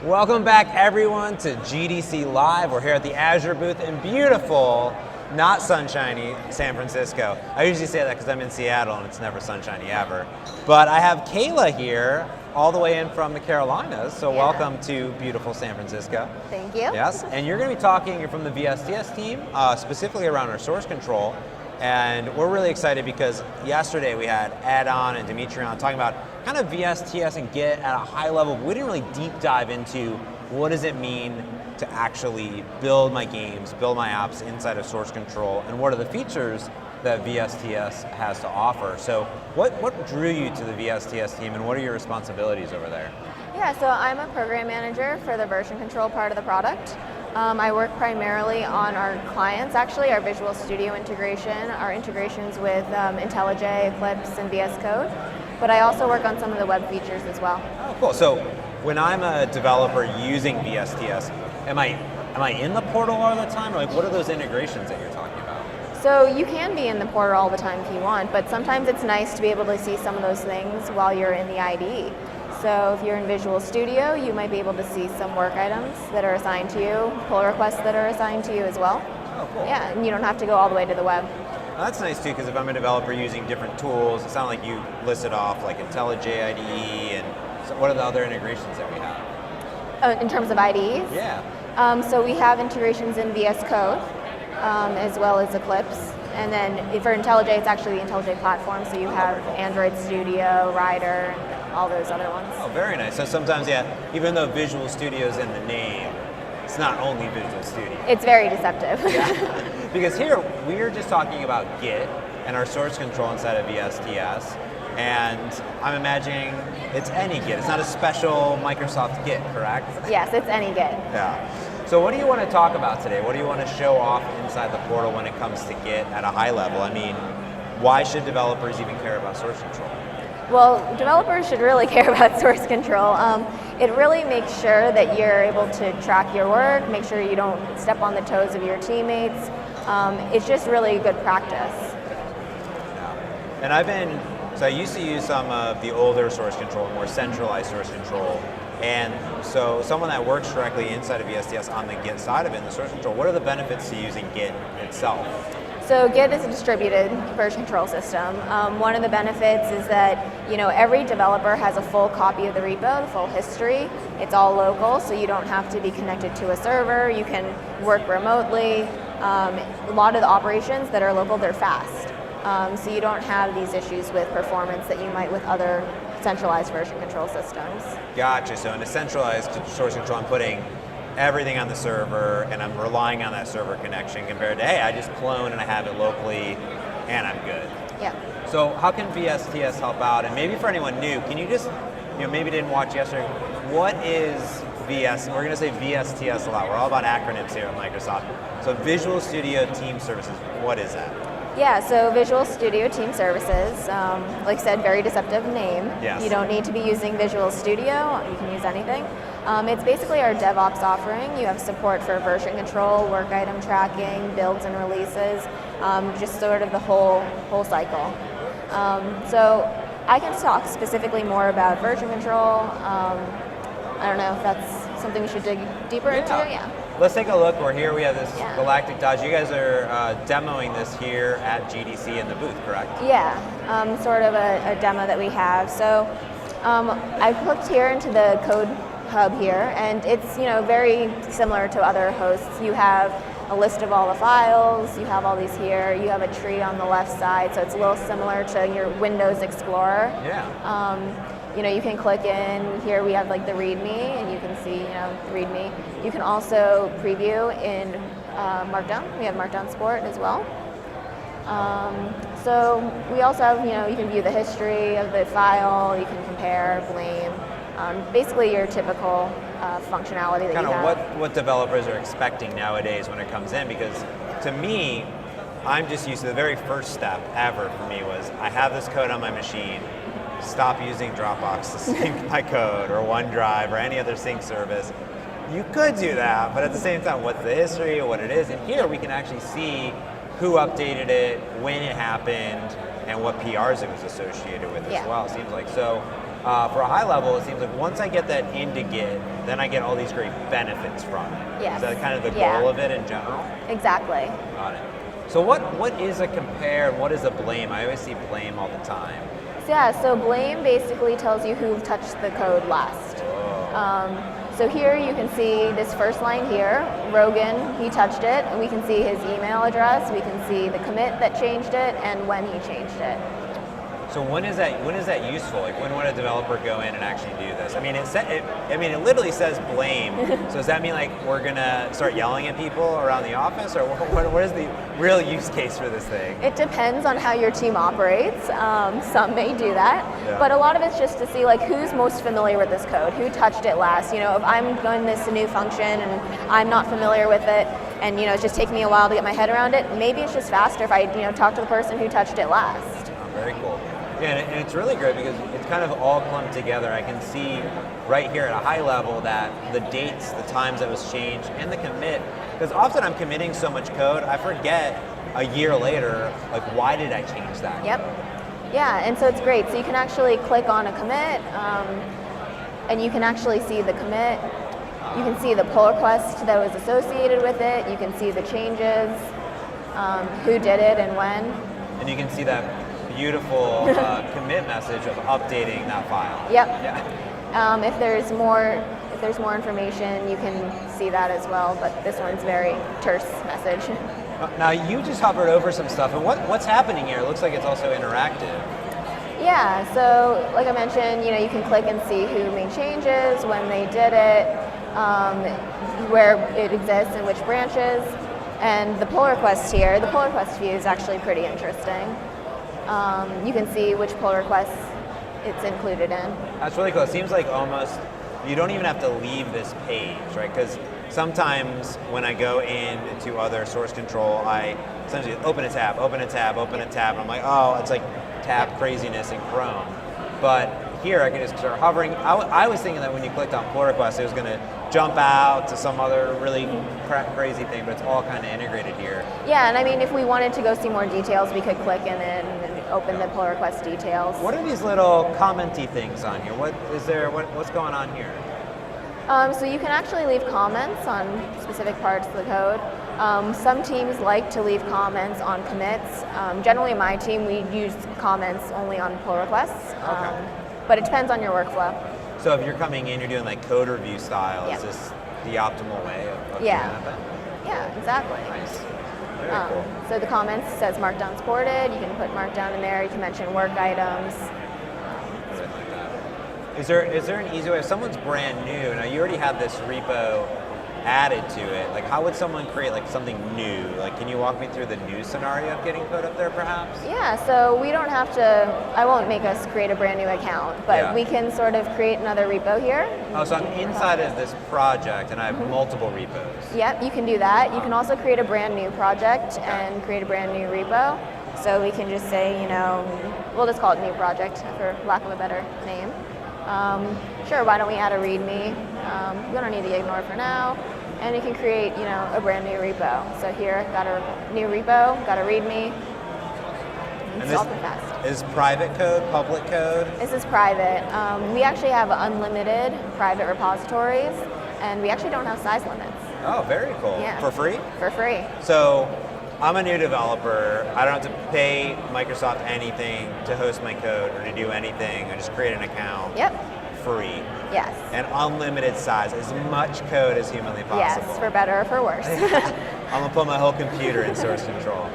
Welcome back, everyone, to GDC Live. We're here at the Azure booth in beautiful, not sunshiny, San Francisco. I usually say that because I'm in Seattle and it's never sunshiny ever. But I have Kayla here, all the way in from the Carolinas, so welcome to beautiful San Francisco. Thank you. Yes, and you're going to be talking, you're from the VSTS team, specifically around our source control. And we're really excited because yesterday we had Ed on and Dimitri on talking about kind of VSTS and Git at a high level. We didn't really deep dive into what does it mean to actually build my games, build my apps inside of source control, and what are the features that VSTS has to offer. So what drew you to the VSTS team and what are your responsibilities over there? Yeah, so I'm a program manager for the version control part of the product. I work primarily on our clients, actually, our Visual Studio integration, our integrations with IntelliJ, Eclipse, and VS Code. But I also work on some of the web features as well. Oh, cool. So when I'm a developer using VSTS, am I in the portal all the time? Or like, what are those integrations that you're talking about? So you can be in the portal all the time if you want, but sometimes it's nice to be able to see some of those things while you're in the IDE. So if you're in Visual Studio, you might be able to see some work items that are assigned to you, pull requests that are assigned to you as well. Oh, cool. Yeah, and you don't have to go all the way to the web. Well, that's nice too, because if I'm a developer using different tools, it sounds like you listed off like IntelliJ IDE, and so what are the other integrations that we have? In terms of IDEs? Yeah. So we have integrations in VS Code, as well as Eclipse. And then for IntelliJ, it's actually the IntelliJ platform, so you have Android Studio, Rider, and all those other ones. Oh, very nice. So sometimes, yeah, even though Visual Studio is in the name, it's not only Visual Studio. It's very deceptive. Yeah. Because here, we're just talking about Git and our source control inside of VSTS, and I'm imagining it's any Git. It's not a special Microsoft Git, correct? Yes, it's any Git. Yeah. So what do you want to talk about today? What do you want to show off inside the portal when it comes to Git at a high level? I mean, why should developers even care about source control? Well, developers should really care about source control. It really makes sure that you're able to track your work, make sure you don't step on the toes of your teammates. It's just really good practice. Yeah. And I used to use some of the older source control, more centralized source control. And so someone that works directly inside of VSTS on the Git side of it, in the source control, what are the benefits to using Git itself? So Git is a distributed version control system. One of the benefits is that every developer has a full copy of the repo, the full history. It's all local, so you don't have to be connected to a server. You can work remotely. A lot of the operations that are local, they're fast. So you don't have these issues with performance that you might with other centralized version control systems. Gotcha. So in a centralized source control, I'm putting everything on the server and I'm relying on that server connection compared to, hey, I just clone and I have it locally and I'm good. Yeah. So how can VSTS help out? And maybe for anyone new, can you just, maybe didn't watch yesterday, what is VS? We're going to say VSTS a lot. We're all about acronyms here at Microsoft. So Visual Studio Team Services, what is that? Yeah, so Visual Studio Team Services, like I said, very deceptive name. Yes. You don't need to be using Visual Studio, you can use anything. It's basically our DevOps offering. You have support for version control, work item tracking, builds and releases, just sort of the whole cycle. So I can talk specifically more about version control. I don't know if that's something we should dig deeper into. Yeah. Let's take a look. We're here. We have this Galactic Dodge. You guys are demoing this here at GDC in the booth, correct? Yeah, sort of a demo that we have. So I clicked here into the code hub here, and it's very similar to other hosts. You have a list of all the files. You have all these here. You have a tree on the left side, so it's a little similar to your Windows Explorer. Yeah. You can click in here. We have like the README, and you can see the README. You can also preview in Markdown. We have Markdown support as well. So we also have you can view the history of the file. You can compare, blame. Basically your typical functionality that kind you have. Kind of what developers are expecting nowadays when it comes in, because to me, I'm just used to the very first step ever for me was I have this code on my machine. Stop using Dropbox to sync my code or OneDrive or any other sync service. You could do that, but at the same time, what's the history or what it is? And here we can actually see who updated it, when it happened, and what PRs it was associated with as well, it seems like. So for a high level, it seems like once I get that into Git, then I get all these great benefits from it. Yes. Is that kind of the Yeah. goal of it in general? Exactly. Got it. So what is a compare and what is a blame? I always see blame all the time. So blame basically tells you who touched the code last. So here you can see this first line here, Rogan, he touched it, and we can see his email address, we can see the commit that changed it, and when he changed it. So when is that useful? Like when would a developer go in and actually do this? I mean, it literally says blame. So does that mean like we're gonna start yelling at people around the office, or what is the real use case for this thing? It depends on how your team operates. Some may do that, Yeah. but a lot of it's just to see like who's most familiar with this code, who touched it last. You know, if I'm going this new function and I'm not familiar with it, and it's just taking me a while to get my head around it, maybe it's just faster if I talk to the person who touched it last. Oh, very cool. Yeah, and it's really great because it's kind of all clumped together. I can see right here at a high level that the dates, the times that was changed, and the commit. Because often I'm committing so much code, I forget a year later, like why did I change that? Yep. Yeah, and so it's great. So you can actually click on a commit, and you can actually see the commit. You can see the pull request that was associated with it. You can see the changes, who did it and when. And you can see that beautiful commit message of updating that file. Yep. Yeah. If there's more information, you can see that as well. But this one's very terse message. Now you just hovered over some stuff, and what's happening here? It looks like it's also interactive. Yeah. So like I mentioned, you can click and see who made changes, when they did it, where it exists, in which branches, and the pull request here. The pull request view is actually pretty interesting. You can see which pull requests it's included in. That's really cool. It seems like almost you don't even have to leave this page, right? Because sometimes when I go into other source control, I essentially open a tab, open a tab, open a tab, and I'm like, oh, it's like tab craziness in Chrome. But here I can just start hovering. I was thinking that when you clicked on pull request, it was going to jump out to some other really crazy thing, but it's all kind of integrated here. Yeah, and I mean, if we wanted to go see more details, we could click in it and open the pull request details. What are these little commenty things on here? What's going on here? So you can actually leave comments on specific parts of the code. Some teams like to leave comments on commits. Generally, my team, we use comments only on pull requests. Okay. But it depends on your workflow. So if you're coming in, you're doing like code review style, Yeah. Is this the optimal way of Yeah. doing that? Yeah, exactly. Nice. Very cool. So the comments says Markdown supported. You can put Markdown in there. You can mention work items. Something like that. Is there an easy way, if someone's brand new, now you already have this repo added to it, like how would someone create like something new? Like can you walk me through the new scenario of getting code up there perhaps? Yeah, so we don't have to, I won't make us create a brand new account, but Yeah. we can sort of create another repo here. Oh, so I'm inside of this project and I have multiple repos. Yep, you can do that. You can also create a brand new project and create a brand new repo. So we can just say, we'll just call it new project for lack of a better name. Sure, why don't we add a README? We don't need the ignore for now. And you can create, a brand new repo. So here, got a new repo, got a README. It's all pretty fast. Is private code, public code? This is private. We actually have unlimited private repositories, and we actually don't have size limits. Oh, very cool. Yeah. For free? For free. So I'm a new developer. I don't have to pay Microsoft anything to host my code or to do anything. I just create an account. Yep. Free. Yes. And unlimited size, as much code as humanly possible. Yes, for better or for worse. I'm gonna put my whole computer in source control.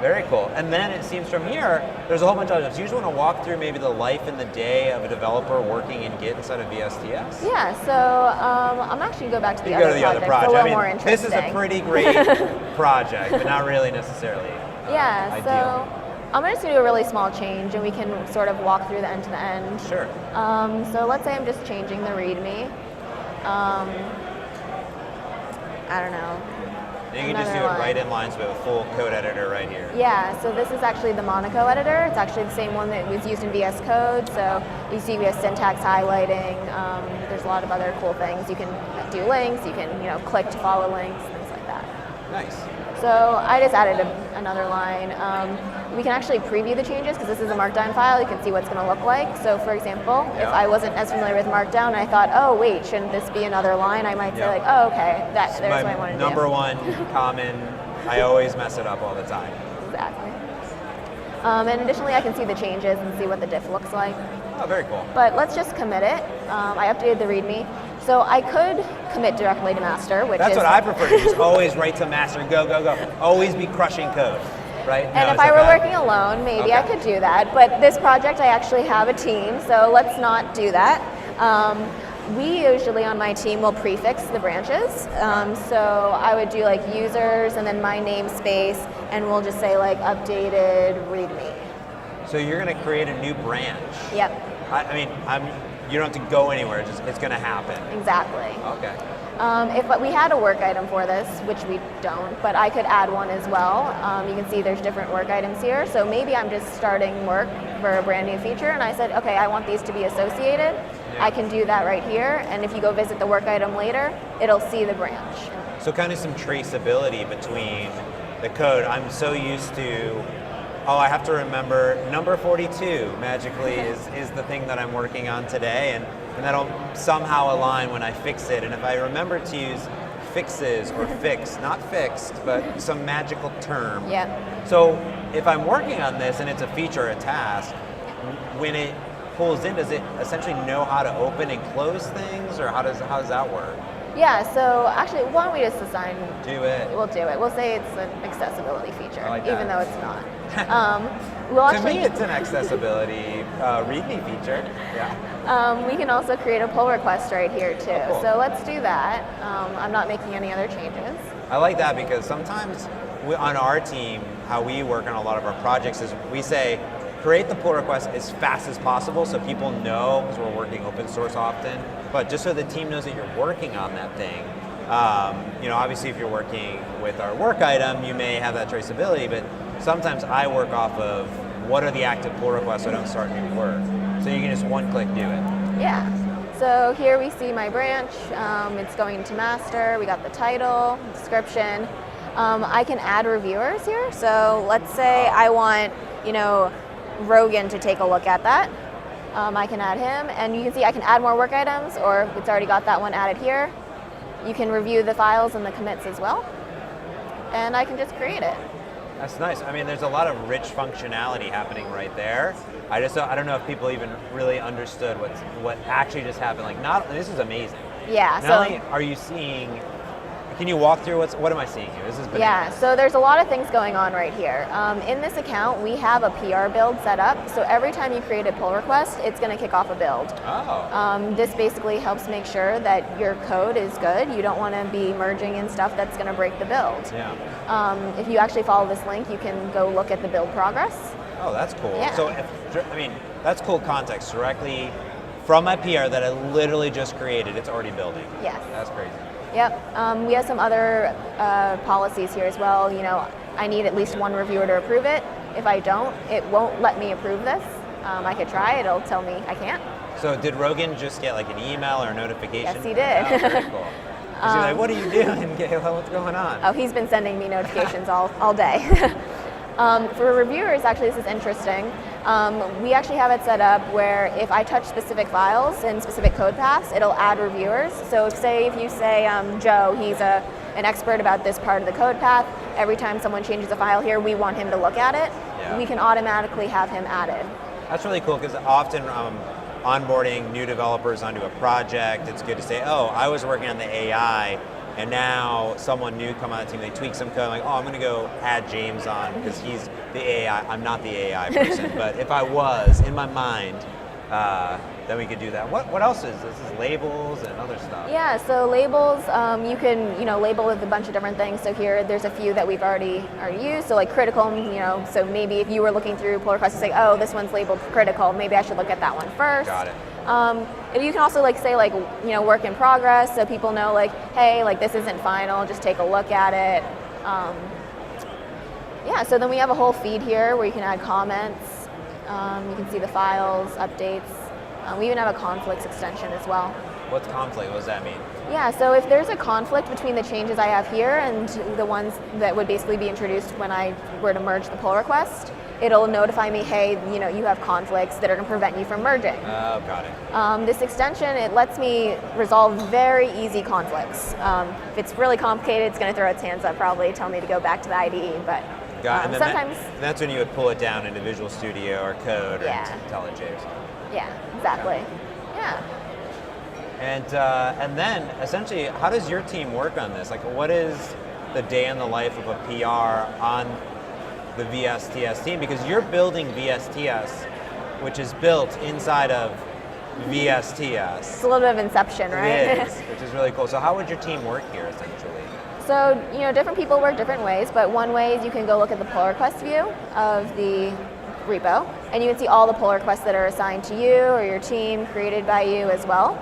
Very cool. And then it seems from here, there's a whole bunch of others. You just want to walk through maybe the life and the day of a developer working in Git inside of VSTS? Yeah, so I'm actually going to go back to the You other go to the other project. It's a little I mean, more interesting. this is a pretty great project, but not really necessarily Yeah, ideal. so I'm just going to do a really small change, and we can sort of walk through the end to the end. Sure. So let's say I'm just changing the README. I don't know. And you can just do it right in lines with a full code editor right here. Yeah, so this is actually the Monaco editor. It's actually the same one that was used in VS Code. So you see we have syntax highlighting. There's a lot of other cool things. You can do links. You can click to follow links, things like that. Nice. So I just added another line. we can actually preview the changes because this is a Markdown file. You can see what it's going to look like. So for example, if I wasn't as familiar with Markdown and I thought, oh wait, shouldn't this be another line? I might say like, oh okay, there's what I want to do. Number one common, I always mess it up all the time. Exactly. And additionally, I can see the changes and see what the diff looks like. Oh, very cool. But let's just commit it. I updated the README. So I could commit directly to master, which That's is... what I prefer to do, just always write to master, go, go, go. Always be crushing code, right? And if I were working alone, maybe I could do that. But this project, I actually have a team, so let's not do that. We usually on my team will prefix the branches. So I would do like users and then my namespace, and we'll just say like updated README. So you're going to create a new branch. Yep. I mean, you don't have to go anywhere, it's going to happen. Exactly. Okay. If we had a work item for this, which we don't, but I could add one as well. You can see there's different work items here. So maybe I'm just starting work for a brand new feature and I said, okay, I want these to be associated. Yeah. I can do that right here. And if you go visit the work item later, it'll see the branch. So kind of some traceability between the code. I'm so used to, oh, I have to remember number 42 magically is the thing that I'm working on today, and that'll somehow align when I fix it. And if I remember to use fixes or fix, not fixed, but some magical term. Yeah. So if I'm working on this and it's a feature or a task, when it pulls in, does it essentially know how to open and close things, or how does that work? Yeah, so actually, why don't we just assign... Do it. We'll do it. We'll say it's an accessibility feature, I like even that. though it's not. To me, it's an accessibility README feature. Yeah. We can also create a pull request right here too. Oh, cool. So let's do that. I'm not making any other changes. I like that because sometimes on our team, how we work on a lot of our projects is we say, create the pull request as fast as possible so people know, because we're working open source often, but just so the team knows that you're working on that thing. Obviously if you're working with our work item, you may have that traceability, but sometimes I work off of what are the active pull requests so I don't start new work. So you can just one click do it. Yeah. So here we see my branch. It's going into master. We got the title, description. I can add reviewers here. So let's say I want, Rogan to take a look at that. I can add him, and you can see I can add more work items, or if it's already got that one added here. You can review the files and the commits as well, and I can just create it. That's nice. I mean, there's a lot of rich functionality happening right there. I don't know if people even really understood what actually just happened. This is amazing. Yeah. Not only are you seeing. Can you walk through what am I seeing here? This is bananas. Yeah, so there's a lot of things going on right here. In this account, we have a PR build set up, so every time you create a pull request, it's going to kick off a build. Oh. This basically helps make sure that your code is good. You don't want to be merging in stuff that's going to break the build. Yeah. If you actually follow this link, you can go look at the build progress. Oh, that's cool. Yeah. So, that's cool context. Directly from my PR that I literally just created, it's already building. Yes. That's crazy. Yep. We have some other policies here as well. I need at least one reviewer to approve it. If I don't, it won't let me approve this. I could try, it'll tell me I can't. So did Rogan just get an email or a notification? Yes, he did. Oh, very cool. Is he like, what are you doing, Kayla? What's going on? Oh, he's been sending me notifications all day. For reviewers, actually, this is interesting. We actually have it set up where if I touch specific files and specific code paths, it'll add reviewers. So if you say Joe, he's an expert about this part of the code path, every time someone changes a file here, we want him to look at it. Yeah. We can automatically have him added. That's really cool because often onboarding new developers onto a project, it's good to say, oh, I was working on the AI, and now someone new come on the team, they tweak some code, like, oh, I'm going to go add James on because he's the AI. I'm not the AI person, but if I was, in my mind, then we could do that. What else is this? Is labels and other stuff? Yeah, so labels, you can label with a bunch of different things. So here, there's a few that we've already used. So like critical, so maybe if you were looking through pull requests, you say, oh, this one's labeled critical. Maybe I should look at that one first. Got it. You can also say work in progress, so people know hey, this isn't final, just take a look at it. Yeah, so then we have a whole feed here where you can add comments. You can see the files, updates. We even have a conflicts extension as well. What's conflict? What does that mean? Yeah, so if there's a conflict between the changes I have here and the ones that would basically be introduced when I were to merge the pull request, it'll notify me, hey, you have conflicts that are going to prevent you from merging. Oh, got it. This extension, it lets me resolve very easy conflicts. If it's really complicated, it's going to throw its hands up, probably tell me to go back to the IDE, but and then sometimes... that's when you would pull it down into Visual Studio or Code or IntelliJ or something. Yeah, exactly. Yeah. And then, essentially, how does your team work on this? Like, what is the day in the life of a PR on the VSTS team? Because you're building VSTS, which is built inside of VSTS. It's a little bit of inception, right? It is, which is really cool. So how would your team work here, essentially? So, different people work different ways, but one way is you can go look at the pull request view of the repo, and you can see all the pull requests that are assigned to you or your team, created by you as well.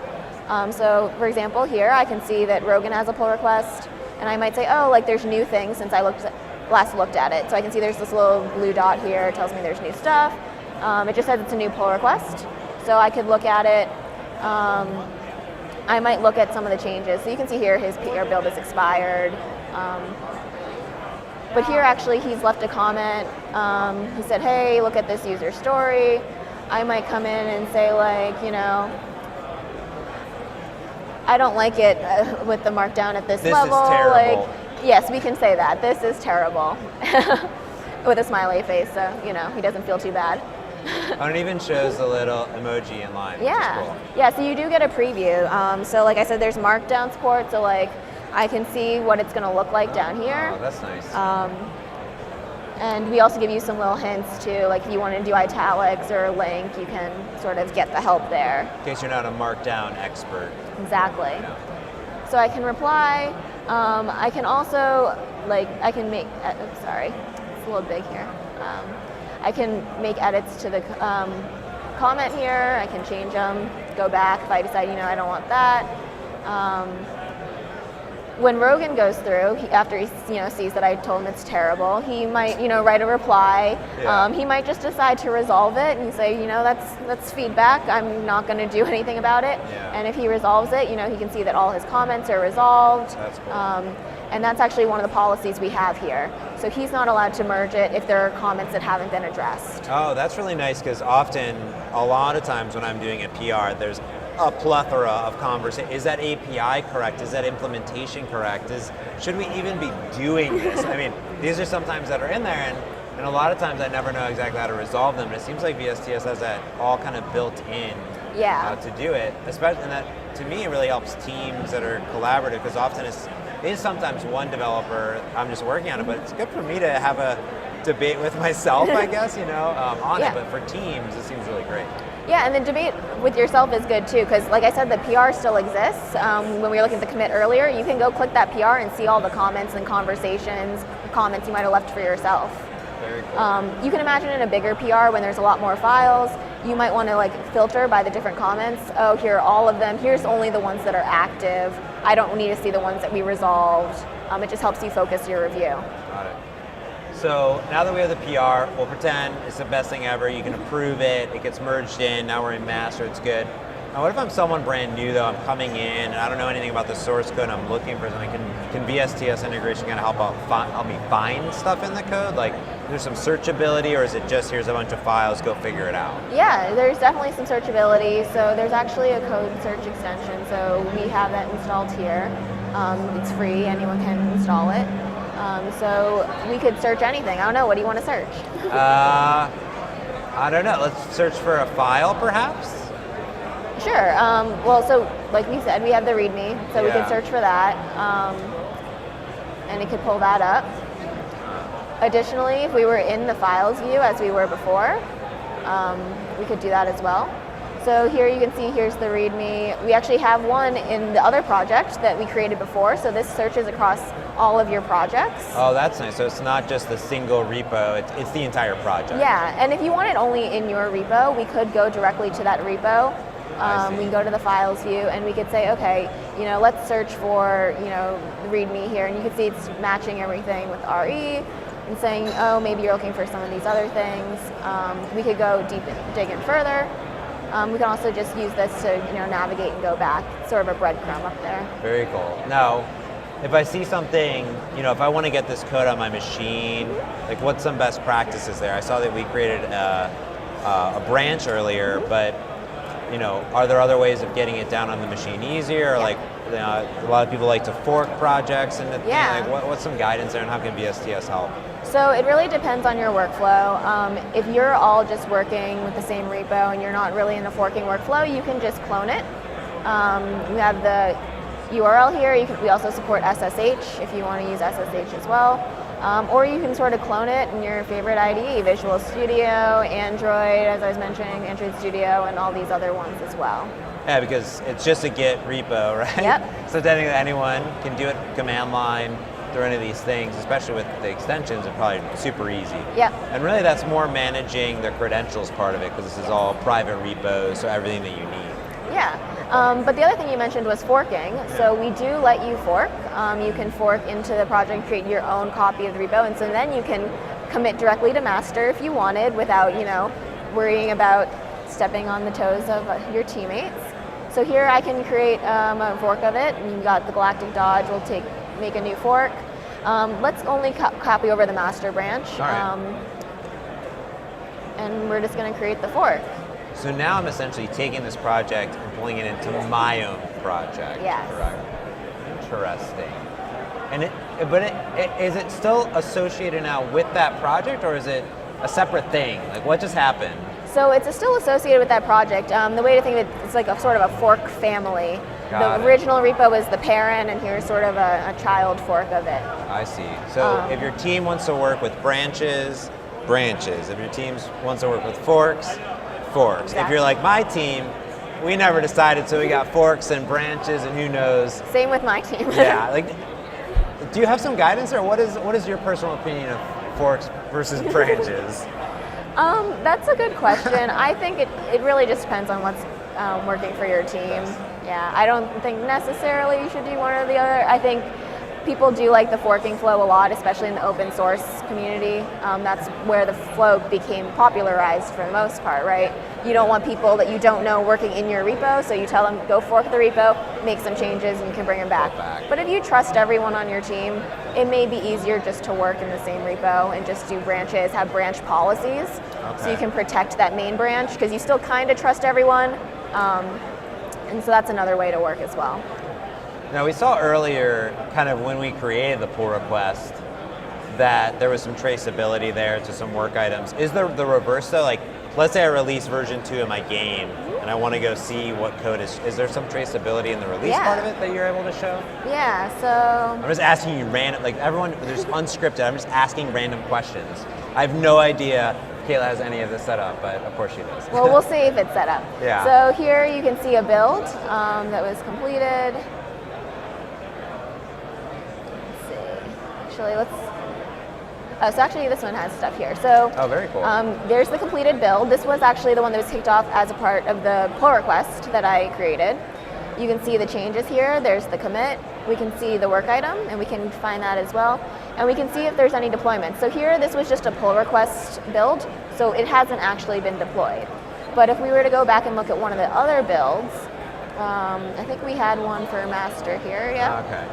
So, for example, here I can see that Rogan has a pull request, and I might say, oh, like there's new things since I last looked at it. So I can see there's this little blue dot here, it tells me there's new stuff. It just says it's a new pull request. So I could look at it. I might look at some of the changes. So you can see here his PR build is expired. But here actually he's left a comment. He said, hey, look at this user story. I might come in and say like, I don't like it with the markdown at this level. This is terrible. Like, yes, we can say that. This is terrible. With a smiley face, so he doesn't feel too bad. And it even shows the little emoji in line. Yeah. Which is cool. Yeah, so you do get a preview. So like I said, there's markdown support, so like I can see what it's gonna look like down here. Oh, that's nice. And we also give you some little hints too, like if you want to do italics or a link, you can sort of get the help there. In case you're not a markdown expert. Exactly. So I can reply. I can also, I can make, oops, sorry, it's a little big here. I can make edits to the comment here. I can change them, go back if I decide, I don't want that. When Rogan goes through, after he sees that I told him it's terrible, he might write a reply. Yeah. He might just decide to resolve it and say, that's feedback. I'm not going to do anything about it. Yeah. And if he resolves it, he can see that all his comments are resolved. That's cool. And that's actually one of the policies we have here. So he's not allowed to merge it if there are comments that haven't been addressed. Oh, that's really nice because often, a lot of times when I'm doing a PR, there's a plethora of conversation. Is that API correct? Is that implementation correct? Should we even be doing this? I mean, these are sometimes that are in there, and a lot of times I never know exactly how to resolve them. And it seems like VSTS has that all kind of built in to do it. Especially, and that to me it really helps teams that are collaborative because often it is sometimes one developer. I'm just working on it, but it's good for me to have a debate with myself, I guess, on it. But for teams, it seems really great. Yeah, and the debate with yourself is good too, because like I said, the PR still exists. When we were looking at the commit earlier, you can go click that PR and see all the comments and conversations, comments you might have left for yourself. Very cool. You can imagine in a bigger PR when there's a lot more files, you might want to filter by the different comments. Oh, here are all of them. Here's only the ones that are active. I don't need to see the ones that we resolved. It just helps you focus your review. Got it. So now that we have the PR, we'll pretend it's the best thing ever. You can approve it. It gets merged in. Now we're in master. It's good. Now, what if I'm someone brand new though? I'm coming in and I don't know anything about the source code. And I'm looking for something. Can VSTS integration kind of help me find stuff in the code? Like, there's some searchability, or is it just here's a bunch of files, go figure it out? Yeah, there's definitely some searchability. So there's actually a code search extension. So we have that installed here. It's free. Anyone can install it. So we could search anything. I don't know. What do you want to search? I don't know. Let's search for a file, perhaps? Sure. Well, so like we said, we have the README, so we could search for that, and it could pull that up. Additionally, if we were in the files view as we were before, we could do that as well. So here you can see, here's the README. We actually have one in the other project that we created before, so this searches across all of your projects. Oh, that's nice. So it's not just the single repo, it's the entire project. Yeah, and if you want it only in your repo, we could go directly to that repo. We can go to the files view and we could say, okay, let's search for, the README here, and you can see it's matching everything with RE and saying, oh, maybe you're looking for some of these other things. We could go dig in further. We can also just use this to navigate and go back, sort of a breadcrumb up there. Very cool. Now, if I see something, if I want to get this code on my machine, like what's some best practices there? I saw that we created a branch earlier, but are there other ways of getting it down on the machine easier? Or like, a lot of people like to fork projects and like what's some guidance there, and how can VSTS help? So it really depends on your workflow. If you're all just working with the same repo and you're not really in a forking workflow, you can just clone it. We have the URL here. We also support SSH if you want to use SSH as well. Or you can sort of clone it in your favorite IDE, Visual Studio, Android, as I was mentioning, Android Studio, and all these other ones as well. Yeah, because it's just a Git repo, right? Yep. So technically anyone can do it command line through any of these things, especially with the extensions, it's probably super easy. Yep. And really that's more managing the credentials part of it, because this is all private repos, so everything that you need. Yeah. But the other thing you mentioned was forking. So we do let you fork. You can fork into the project, create your own copy of the repo, and so then you can commit directly to master if you wanted without, worrying about stepping on the toes of your teammates. So here I can create a fork of it, and you've got the Galactic Dodge. We'll make a new fork. Let's only copy over the master branch. All right. And we're just going to create the fork. So now I'm essentially taking this project and pulling it into my own project. Yes. Correct. Interesting. And is it still associated now with that project, or is it a separate thing? Like, what just happened? So it's still associated with that project. The way to think of it, it's like a sort of a fork family. Got the it. original repo is the parent, and here's sort of a child fork of it. I see. So if your team wants to work with branches. If your team wants to work with forks. Exactly. If you're like my team, we never decided, so we got forks and branches, and who knows. Same with my team. Yeah. Like, do you have some guidance, or what is your personal opinion of forks versus branches? That's a good question. I think it really just depends on what's working for your team. Yes. Yeah, I don't think necessarily you should do one or the other. I think people do like the forking flow a lot, especially in the open source community. That's where the flow became popularized for the most part, right? You don't want people that you don't know working in your repo, so you tell them, go fork the repo, make some changes, and you can bring them back. But if you trust everyone on your team, it may be easier just to work in the same repo and just do branches, have branch policies, so you can protect that main branch, because you still kind of trust everyone. And so that's another way to work as well. Now, we saw earlier, kind of when we created the pull request, that there was some traceability there to some work items. Is the reverse though? Like, let's say I release version 2 of my game, and I want to go see what code is there some traceability in the release part of it that you're able to show? Yeah, so... I'm just asking you random, like everyone, there's unscripted, I'm just asking random questions. I have no idea Kayla has any of this set up, but of course she does. Well, we'll see if it's set up. Yeah. So here you can see a build that was completed. So actually this one has stuff here. So very cool. There's the completed build. This was actually the one that was kicked off as a part of the pull request that I created. You can see the changes here. There's the commit. We can see the work item, and we can find that as well. And we can see if there's any deployment. So here, this was just a pull request build, so it hasn't actually been deployed. But if we were to go back and look at one of the other builds, I think we had one for master here, yeah. Okay.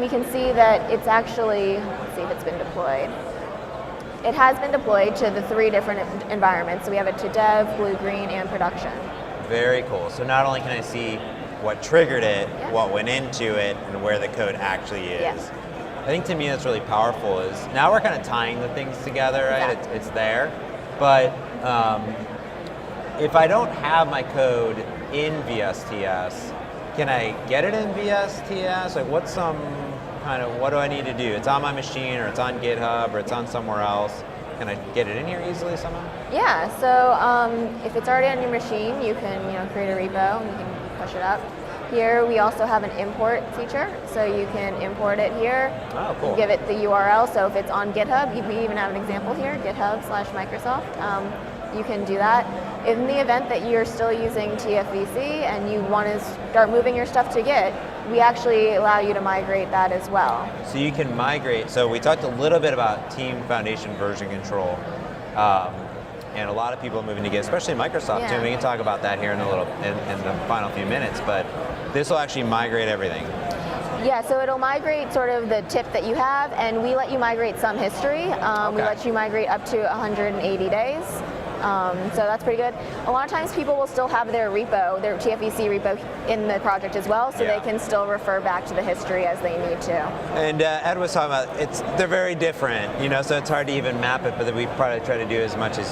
We can see that it's actually, let's see if it's been deployed. It has been deployed to the 3 different environments. So we have it to dev, blue, green, and production. Very cool. So not only can I see what triggered it, what went into it, and where the code actually is. Yes. I think to me that's really powerful is now we're kind of tying the things together, right? Exactly. It's there. But if I don't have my code in VSTS, can I get it in VSTS? Like what's some kind of, what do I need to do? It's on my machine, or it's on GitHub, or it's on somewhere else. Can I get it in here easily somehow? Yeah, so if it's already on your machine, you can create a repo and you can push it up. Here we also have an import feature, so you can import it here. Oh, cool. Give it the URL, so if it's on GitHub, we even have an example here, GitHub/Microsoft. You can do that. In the event that you're still using TFVC and you want to start moving your stuff to Git, we actually allow you to migrate that as well. So you can migrate. So we talked a little bit about Team Foundation version control, and a lot of people are moving to Git, especially Microsoft too. We can talk about that here in the final few minutes. But this will actually migrate everything. Yeah, so it'll migrate sort of the tip that you have, and we let you migrate some history. We let you migrate up to 180 days. So that's pretty good. A lot of times people will still have their repo, their TFEC repo in the project as well, so they can still refer back to the history as they need to. And Ed was talking about, they're very different, so it's hard to even map it, but we probably try to do as much as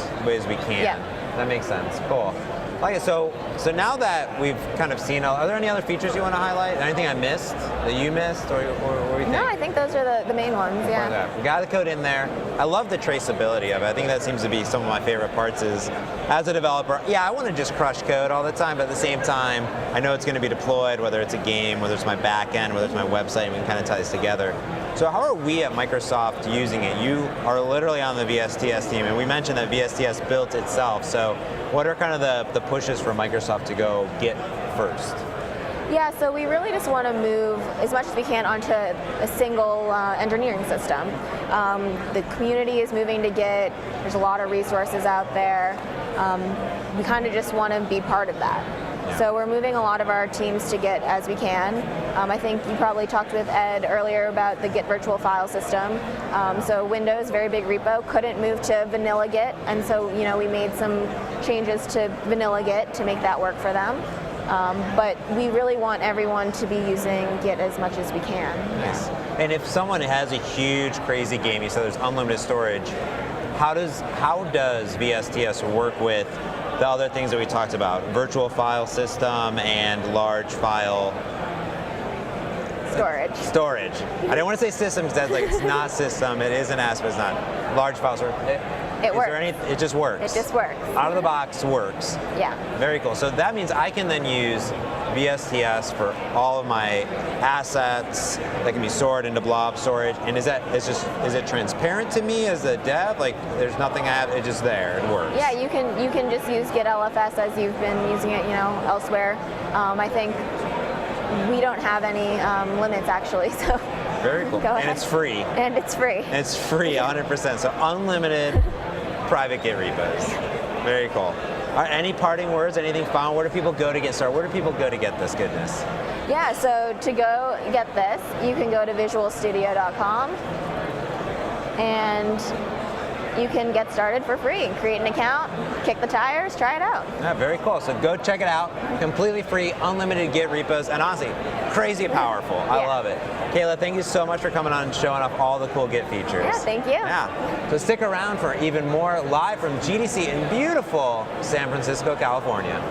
we can. Yeah. That makes sense. Cool. Okay, so now that we've kind of seen, are there any other features you want to highlight? Anything I missed, that you missed, or what do you think? No, I think those are the main ones, yeah. We got the code in there. I love the traceability of it. I think that seems to be some of my favorite parts is, as a developer, I want to just crush code all the time, but at the same time, I know it's going to be deployed, whether it's a game, whether it's my back end, whether it's my website, and we can kind of tie this together. So how are we at Microsoft using it? You are literally on the VSTS team, and we mentioned that VSTS built itself. So what are kind of the pushes for Microsoft to go Git first? Yeah, so we really just want to move as much as we can onto a single engineering system. The community is moving to Git. There's a lot of resources out there. We kind of just want to be part of that. So we're moving a lot of our teams to Git as we can. I think you probably talked with Ed earlier about the Git virtual file system. So Windows, very big repo, couldn't move to vanilla Git, and so we made some changes to vanilla Git to make that work for them. But we really want everyone to be using Git as much as we can. Nice. And if someone has a huge, crazy game, you said there's unlimited storage, how does VSTS work with the other things that we talked about, virtual file system and large file storage. I didn't want to say system because it's not system. It is an ASP, it's not large file storage. It works. It just works. It just works. Out of the box works. Yeah. Very cool. So that means I can then use VSTS for all of my assets that can be stored into blob storage. And is it transparent to me as a dev? Like there's nothing I have, it's just there, it works. Yeah, you can just use Git LFS as you've been using it, elsewhere. I think we don't have any limits actually, so. Very cool. Go ahead. And it's free. And it's free. It's free, 100%. So unlimited private Git repos. Very cool. All right, any parting words, anything final? Where do people go to get started? Where do people go to get this goodness? Yeah, so to go get this, you can go to visualstudio.com and you can get started for free. Create an account, kick the tires, try it out. Yeah, very cool. So go check it out. Completely free, unlimited Git repos, and honestly, crazy powerful. I love it. Kayla, thank you so much for coming on and showing off all the cool Git features. Yeah, thank you. Yeah. So stick around for even more live from GDC in beautiful San Francisco, California.